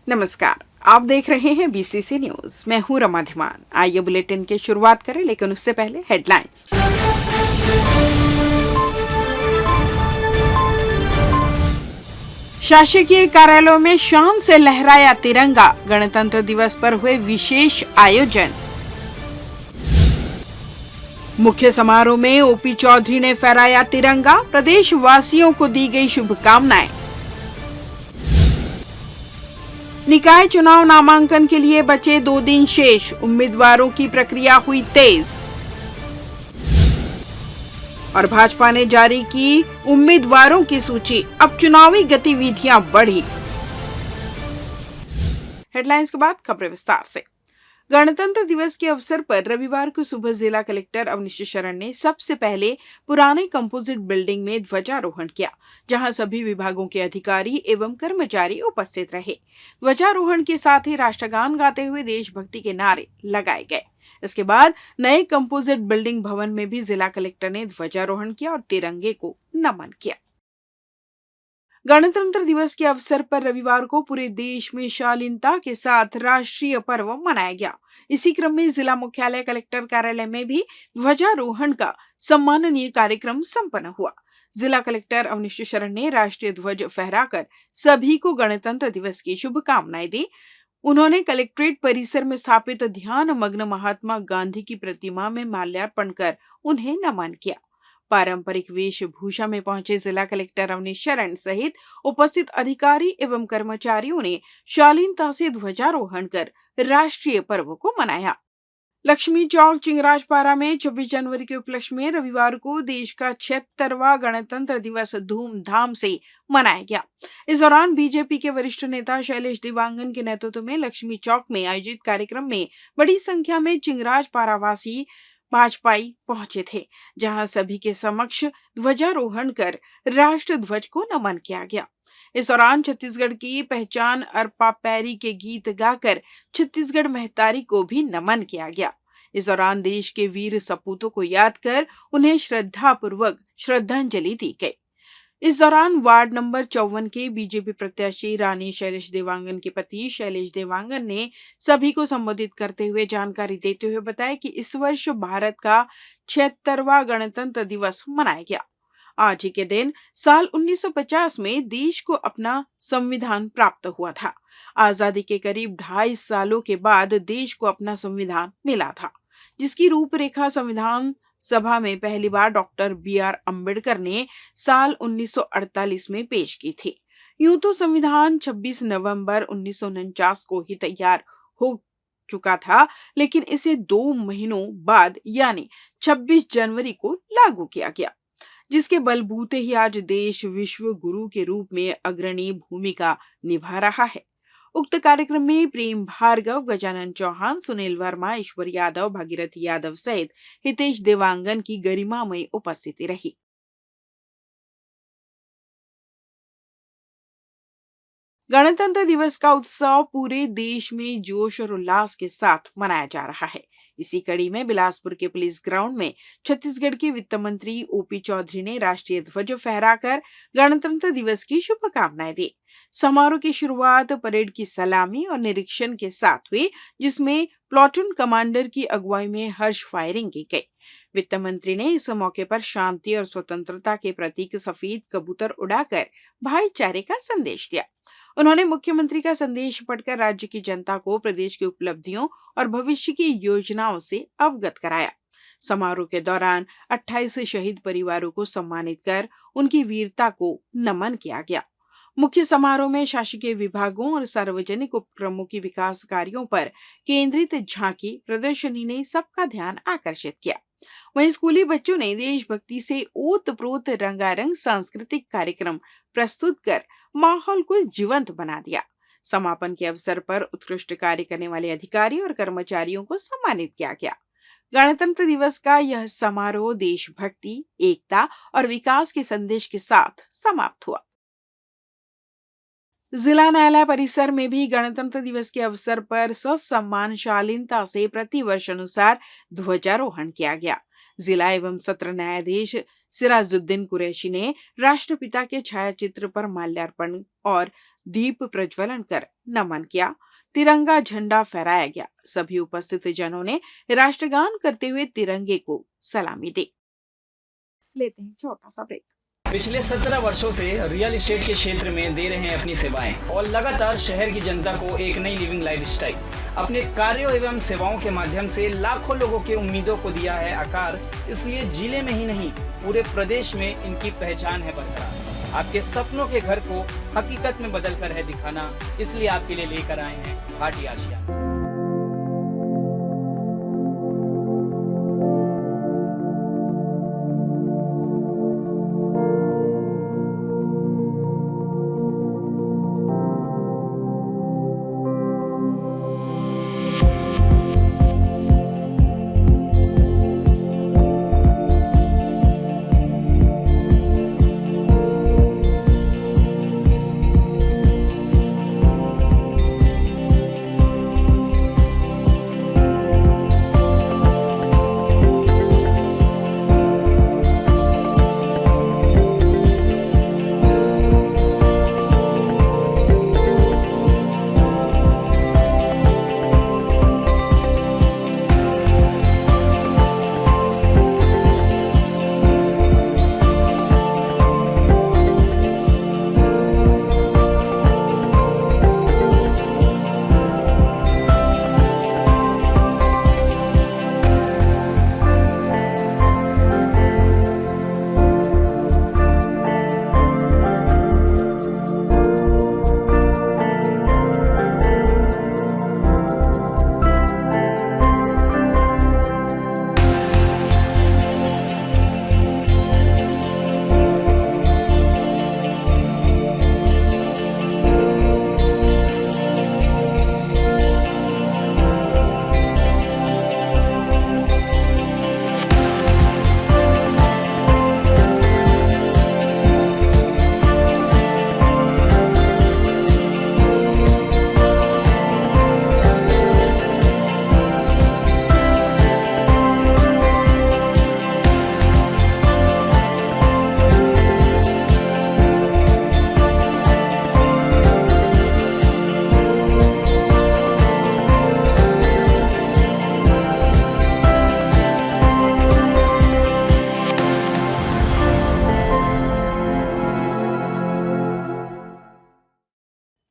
नमस्कार। आप देख रहे हैं बीसीसी न्यूज। मैं हूं रमा धीमान। आइए बुलेटिन की शुरुआत करें, लेकिन उससे पहले हेडलाइंस। शासकीय कार्यालयों में शान से लहराया तिरंगा। गणतंत्र दिवस पर हुए विशेष आयोजन। मुख्य समारोह में ओपी चौधरी ने फहराया तिरंगा। प्रदेश वासियों को दी गई शुभकामनाएं। निकाय चुनाव नामांकन के लिए बचे 2 दिन शेष। उम्मीदवारों की प्रक्रिया हुई तेज। और भाजपा ने जारी की उम्मीदवारों की सूची। अब चुनावी गतिविधियां बढ़ी। हेडलाइंस के बाद खबरें विस्तार से। गणतंत्र दिवस के अवसर पर रविवार को सुबह जिला कलेक्टर अवनीश शरण ने सबसे पहले पुराने कंपोजिट बिल्डिंग में ध्वजारोहण किया, जहां सभी विभागों के अधिकारी एवं कर्मचारी उपस्थित रहे। ध्वजारोहण के साथ ही राष्ट्रगान गाते हुए देशभक्ति के नारे लगाए गए। इसके बाद नए कंपोजिट बिल्डिंग भवन में भी जिला कलेक्टर ने ध्वजारोहण किया और तिरंगे को नमन किया। गणतंत्र दिवस के अवसर पर रविवार को पूरे देश में शालीनता के साथ राष्ट्रीय पर्व मनाया गया। इसी क्रम में जिला मुख्यालय कलेक्टर कार्यालय में भी ध्वजारोहण का सम्माननीय कार्यक्रम संपन्न हुआ। जिला कलेक्टर अवनीश शरण ने राष्ट्रीय ध्वज फहराकर सभी को गणतंत्र दिवस की शुभकामनाएं दी। उन्होंने कलेक्ट्रेट परिसर में स्थापित ध्यान मग्न महात्मा गांधी की प्रतिमा में माल्यार्पण कर उन्हें नमन किया। पारंपरिक वेशभूषा में पहुंचे जिला कलेक्टर अवनीश शरण सहित उपस्थित अधिकारी एवं कर्मचारियों ने शालीनता से ध्वजारोहण कर राष्ट्रीय पर्व को मनाया। लक्ष्मी चौक चिंगराजपारा में 26 जनवरी के उपलक्ष्य में रविवार को देश का 76वां गणतंत्र दिवस धूमधाम से मनाया गया। इस दौरान बीजेपी के वरिष्ठ नेता शैलेश देवांगन के नेतृत्व में लक्ष्मी चौक में आयोजित कार्यक्रम में बड़ी संख्या में चिंगराजपारा वासी भाजपाई पहुंचे थे, जहां सभी के समक्ष ध्वजारोहण कर राष्ट्र ध्वज को नमन किया गया। इस दौरान छत्तीसगढ़ की पहचान अरपा पैरी के गीत गाकर छत्तीसगढ़ महतारी को भी नमन किया गया। इस दौरान देश के वीर सपूतों को याद कर उन्हें श्रद्धापूर्वक श्रद्धांजलि दी गई। इस दौरान वार्ड नंबर 54 के बीजेपी प्रत्याशी रानी शैलेश देवांगन के पति शैलेश देवांगन ने सभी को संबोधित करते हुए जानकारी देते हुए बताया कि इस वर्ष भारत का 76वां गणतंत्र दिवस मनाया गया। आज ही के दिन साल 1950 में देश को अपना संविधान प्राप्त हुआ था। आजादी के करीब 2.5 सालों के बाद देश को अपना संविधान मिला था, जिसकी रूपरेखा संविधान सभा में पहली बार डॉक्टर बी.आर. अम्बेडकर ने साल 1948 में पेश की थी। यूं तो संविधान 26 नवंबर 1949 को ही तैयार हो चुका था, लेकिन इसे 2 महीनों बाद यानी 26 जनवरी को लागू किया गया, जिसके बलबूते ही आज देश विश्व गुरु के रूप में अग्रणी भूमिका निभा रहा है। उक्त कार्यक्रम में प्रेम भार्गव, गजानन चौहान, सुनील वर्मा, ईश्वर यादव, भागीरथी यादव सहित हितेश देवांगन की गरिमामयी उपस्थिति रही। गणतंत्र दिवस का उत्सव पूरे देश में जोश और उल्लास के साथ मनाया जा रहा है। इसी कड़ी में बिलासपुर के पुलिस ग्राउंड में छत्तीसगढ़ के वित्त मंत्री ओपी चौधरी ने राष्ट्रीय ध्वज फहराकर गणतंत्र दिवस की शुभकामनाएं दी। समारोह की शुरुआत परेड की सलामी और निरीक्षण के साथ हुई, जिसमें प्लाटून कमांडर की अगुवाई में हर्ष फायरिंग की गई। वित्त मंत्री ने इस मौके पर शांति और स्वतंत्रता के प्रतीक सफेद कबूतर उड़ाकर भाईचारे का संदेश दिया। उन्होंने मुख्यमंत्री का संदेश पढ़कर राज्य की जनता को प्रदेश की उपलब्धियों और भविष्य की योजनाओं से अवगत कराया। समारोह के दौरान 28 शहीद परिवारों को सम्मानित कर उनकी वीरता को नमन किया गया। मुख्य समारोह में शासकीय विभागों और सार्वजनिक उपक्रमों की विकास कार्यों पर केंद्रित झांकी प्रदर्शनी ने सबका ध्यान आकर्षित किया। वहीं स्कूली बच्चों ने देशभक्ति से ओत-प्रोत रंगारंग सांस्कृतिक कार्यक्रम प्रस्तुत कर माहौल को जीवंत बना दिया। समापन के अवसर पर उत्कृष्ट कार्य करने वाले अधिकारी और कर्मचारियों को सम्मानित किया गया। गणतंत्र दिवस का यह समारोह देशभक्ति, एकता और विकास के संदेश के साथ समाप्त हुआ। जिला न्यायालय परिसर में भी गणतंत्र दिवस के अवसर पर ससम्मान शालीनता से प्रतिवर्ष अनुसार ध्वजारोहण किया गया। जिला एवं सत्र न्यायाधीश सिराजुद्दीन कुरैशी ने राष्ट्रपिता के छायाचित्र पर माल्यार्पण और दीप प्रज्वलन कर नमन किया। तिरंगा झंडा फहराया गया। सभी उपस्थित जनों ने राष्ट्रगान करते हुए तिरंगे को सलामी दी। लेते हैं छोटा सा ब्रेक। पिछले 17 वर्षों से रियल एस्टेट के क्षेत्र में दे रहे हैं अपनी सेवाएं और लगातार शहर की जनता को एक नई लिविंग लाइफस्टाइल। अपने कार्यों एवं सेवाओं के माध्यम से लाखों लोगों की उम्मीदों को दिया है आकार। इसलिए जिले में ही नहीं पूरे प्रदेश में इनकी पहचान है बरकरार। आपके सपनों के घर को हकीकत में बदल कर है दिखाना, इसलिए आपके लिए लेकर आए हैं भाटी आशिया।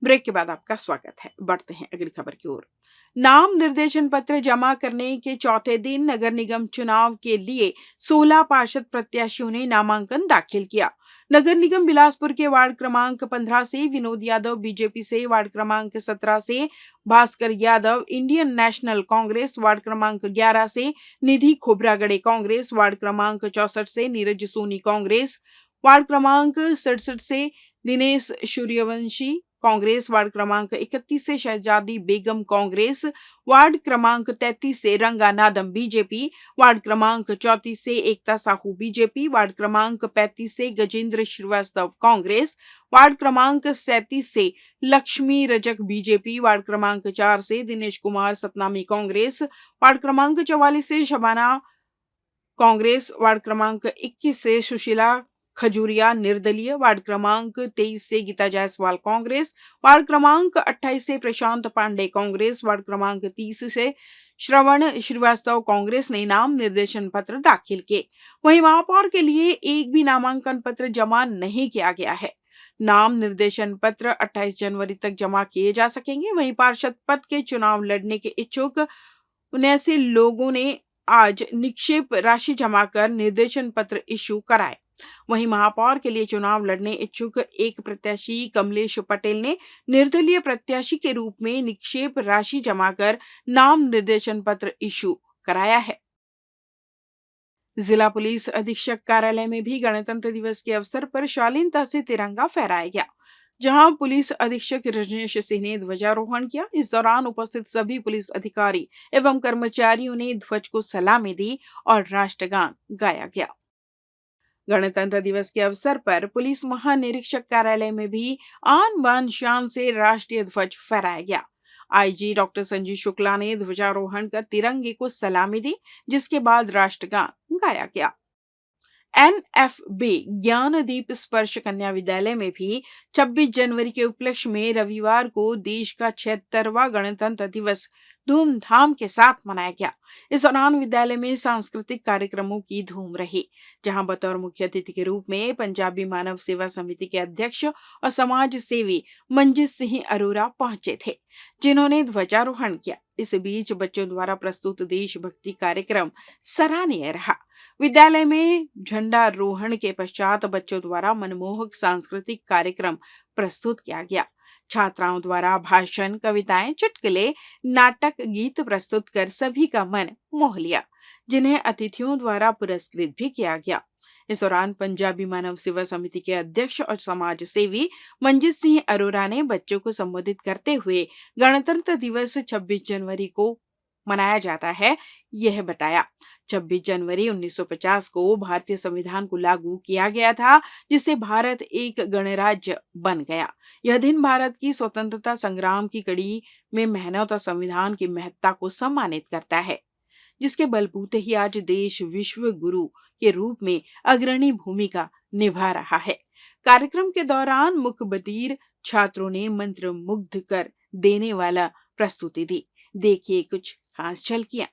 ब्रेक के बाद आपका स्वागत है। बढ़ते हैं अगली खबर की ओर। नाम निर्देशन पत्र जमा करने के चौथे दिन नगर निगम चुनाव के लिए 16 पार्षद प्रत्याशियों ने नामांकन दाखिल किया। नगर निगम बिलासपुर के वार्ड क्रमांक 15 से विनोद यादव बीजेपी से, वार्ड क्रमांक 17 से Bhaskar Yadav Indian national Congress, ward क्रमांक 11 से निधि खोबरागड़े कांग्रेस, वार्ड क्रमांक 64 से नीरज सोनी कांग्रेस, वार्ड क्रमांक 67 से दिनेश सूर्यवंशी कांग्रेस, वार्ड क्रमांक 31 से शहजादी बेगम कांग्रेस, वार्ड क्रमांक 33 से रंगानादम बीजेपी, वार्ड क्रमांक 34 से एकता साहू बीजेपी, वार्ड क्रमांक 35 से गजेंद्र श्रीवास्तव कांग्रेस, वार्ड क्रमांक 37 से लक्ष्मी रजक बीजेपी, वार्ड क्रमांक 4 से दिनेश कुमार सतनामी कांग्रेस, वार्ड क्रमांक 44 से शबाना कांग्रेस, वार्ड क्रमांक 21 से सुशीला खजूरिया निर्दलीय, वार्ड क्रमांक 23 से गीता जायसवाल कांग्रेस, वार्ड क्रमांक 28 से प्रशांत पांडे कांग्रेस, वार्ड क्रमांक 30 से श्रवण श्रीवास्तव कांग्रेस ने नाम निर्देशन पत्र दाखिल किए। वहीं महापौर के लिए एक भी नामांकन पत्र जमा नहीं किया गया है। नाम निर्देशन पत्र 28 जनवरी तक जमा किए जा सकेंगे। वहीं पार्षद पद के चुनाव लड़ने के इच्छुक 79 लोगों ने आज निक्षेप राशि जमा कर निर्देशन पत्र इश्यू कराए। वहीं महापौर के लिए चुनाव लड़ने इच्छुक एक प्रत्याशी कमलेश पटेल ने निर्दलीय प्रत्याशी के रूप में निक्षेप राशि जमा कर नाम निर्देशन पत्र इश्यू कराया है। जिला पुलिस अधीक्षक कार्यालय में भी गणतंत्र दिवस के अवसर पर शालीनता से तिरंगा फहराया गया, जहां पुलिस अधीक्षक रजनीश सिंह ने ध्वजारोहण किया। इस दौरान उपस्थित सभी पुलिस अधिकारी एवं कर्मचारियों ने ध्वज को सलामी दी और राष्ट्रगान गाया गया। गणतंत्र दिवस के अवसर पर पुलिस महानिरीक्षक कार्यालय में भी आन बान शान से राष्ट्रीय ध्वज फहराया गया। आईजी डॉक्टर संजीव शुक्ला ने ध्वजारोहण कर तिरंगे को सलामी दी, जिसके बाद राष्ट्रगान गाया गया। एनएफबी ज्ञानदीप स्पर्श कन्या विद्यालय में भी 26 जनवरी के उपलक्ष्य में रविवार को देश का 76वां गणतंत्र दिवस धूमधाम के साथ मनाया गया। इस दौरान विद्यालय में सांस्कृतिक कार्यक्रमों की धूम रही, जहां बतौर मुख्य अतिथि के रूप में पंजाबी मानव सेवा समिति के अध्यक्ष और समाज सेवी मंजीत सिंह अरोरा पहुंचे थे, जिन्होंने ध्वजारोहण किया। इस बीच बच्चों द्वारा प्रस्तुत देशभक्ति कार्यक्रम सराहनीय रहा। विद्यालय में झंडारोहण के पश्चात बच्चों द्वारा मनमोहक सांस्कृतिक कार्यक्रम प्रस्तुत किया गया। छात्राओं द्वारा भाषण, कविताएं, चुटकुले, नाटक, गीत प्रस्तुत कर सभी का मन मोह लिया, जिन्हें अतिथियों द्वारा पुरस्कृत भी किया गया। इस दौरान पंजाबी मानव सेवा समिति के अध्यक्ष और समाज सेवी मंजीत सिंह अरोरा ने बच्चों को संबोधित करते हुए गणतंत्र दिवस 26 जनवरी को मनाया जाता है, यह बताया। 26 जनवरी 1950 को भारतीय संविधान को लागू किया गया था, जिससे भारत एक गणराज्य बन गया। यह दिन भारत की स्वतंत्रता संग्राम की कड़ी में मेहनत और संविधान की महत्ता को सम्मानित करता है, जिसके बलबूते ही आज देश विश्व गुरु के रूप में अग्रणी भूमिका निभा रहा है। कार्यक्रम के दौरान मुखबिर छात्रों ने मंत्र मुग्ध कर देने वाला प्रस्तुति दी। देखिए कुछ खास झलकियां।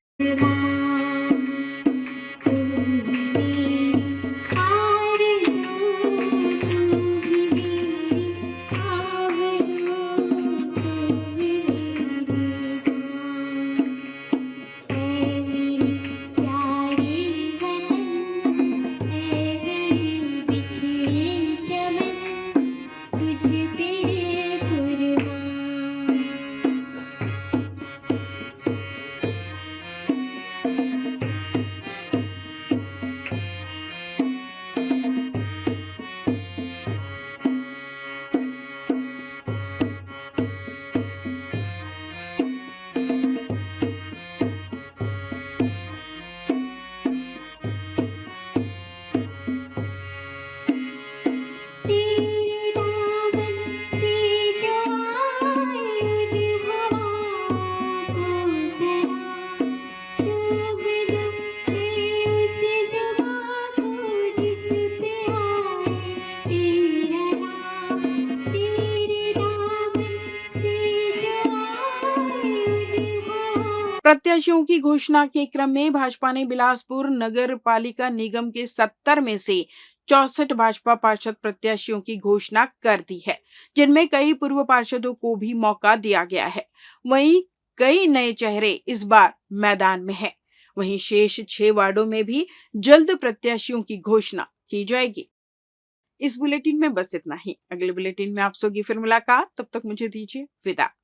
प्रत्याशियों की घोषणा के क्रम में भाजपा ने बिलासपुर नगर पालिका निगम के 70 में से 64 भाजपा पार्षद प्रत्याशियों की घोषणा कर दी है, जिनमें कई पूर्व पार्षदों को भी मौका दिया गया है। वहीं कई नए चेहरे इस बार मैदान में हैं। वहीं शेष 6 वार्डों में भी जल्द प्रत्याशियों की घोषणा की जाएगी। इस बुलेटिन में बस इतना ही। अगले बुलेटिन में आपसे होगी फिर मुलाकात, तब तक मुझे दीजिए विदा।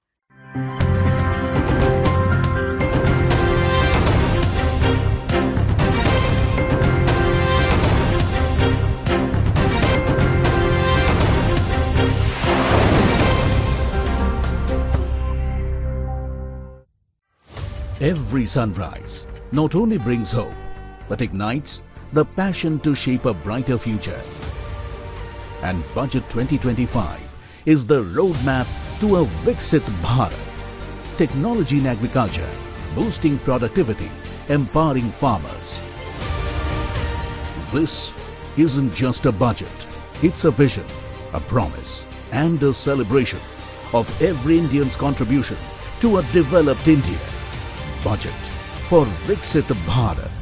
Every sunrise not only brings hope, but ignites the passion to shape a brighter future. And Budget 2025 is the roadmap to a Viksit Bharat. Technology in agriculture, boosting productivity, empowering farmers. This isn't just a budget. It's a vision, a promise, and a celebration of every Indian's contribution to a developed India. Budget for Viksit Bharat.